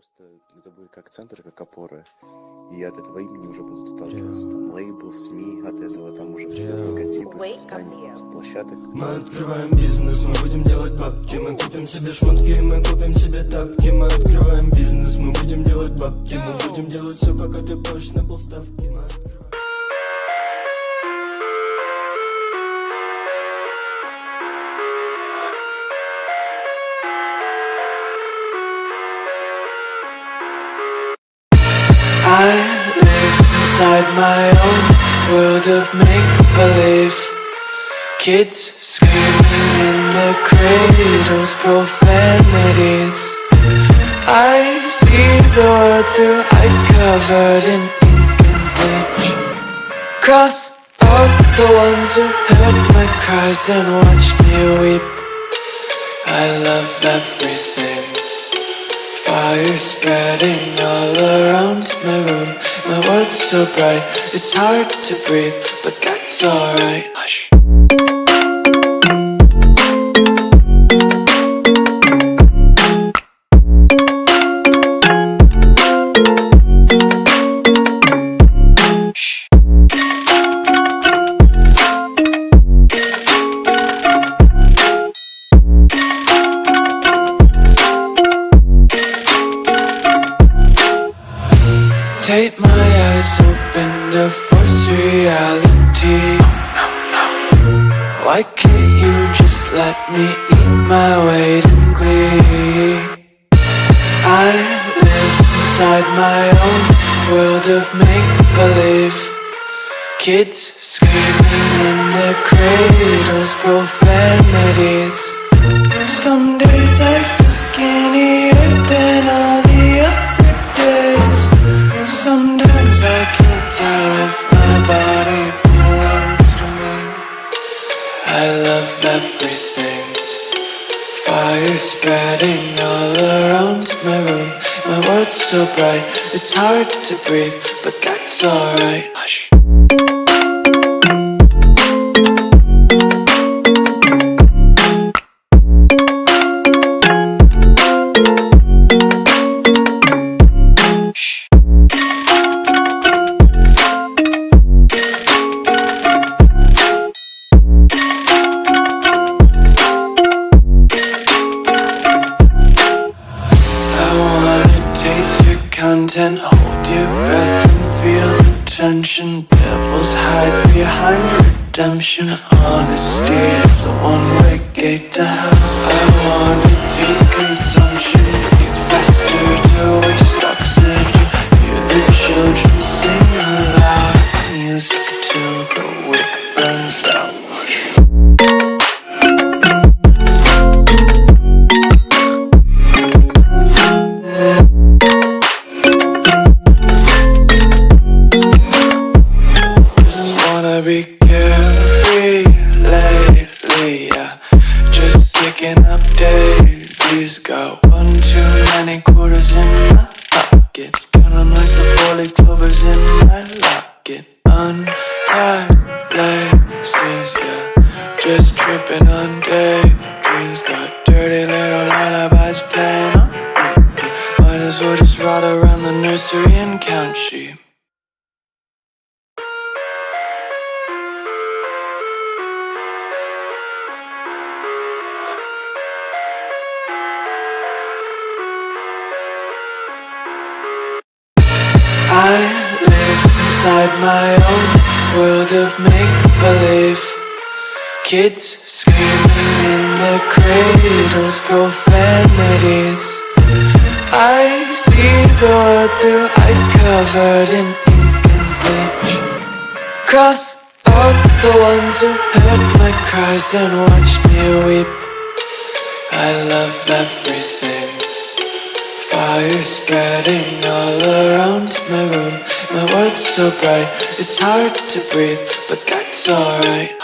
просто это будет как центр, как опора. И от этого имени уже будут отталкиваться. Там лейбл, СМИ, от этого там уже логотипы, создание площадок. Мы открываем бизнес, мы будем делать бабки. Мы купим себе шмотки, мы купим себе тапки. Мы открываем бизнес, мы будем делать бабки. Мы будем делать все, пока ты позже на полставки. Мы открываем... I live inside my own world of make-believe. Kids screaming in the cradles, profanities. I see the world through ice covered in ink and bleach. Cross out the ones who heard my cries and watched me weep. I love everything. Fire spreading all around my room. My world's so bright, it's hard to breathe, but that's alright. Hush. Take my eyes open to force reality. Why can't you just let me eat my weight in glee? I live inside my own world of make-believe. Kids screaming in their cradles, profanities. Some days I feel skinnier than all the other days. Sometimes I can't tell if my body belongs to me. I love everything. Fire spreading all around my room. My world's so bright, it's hard to breathe, but that's alright. Hush. Content, hold your breath and feel the tension. Devils hide behind redemption. Honesty is the one-way gate to hell. I wanna taste consumption. Breathe faster to waste oxygen. Hear the children sing aloud. It's music till the wick burns out. Be carefree lately, yeah. Just picking up daisies. Got one too many quarters in my pockets. Count 'em like the 4-leaf clovers in my locket. Untied laces, yeah. Just tripping on daydreams. Got dirty little lullabies playing on repeat. Might as well just ride around the nursery and count sheep. I live inside my own world of make-believe. Kids screaming in their cradles, profanities. I see the world through ice covered in ink and bleach. Cross out the ones who heard my cries and watched me weep. I love everything. Fire spreading all around my room. My world's so bright, it's hard to breathe, but that's alright.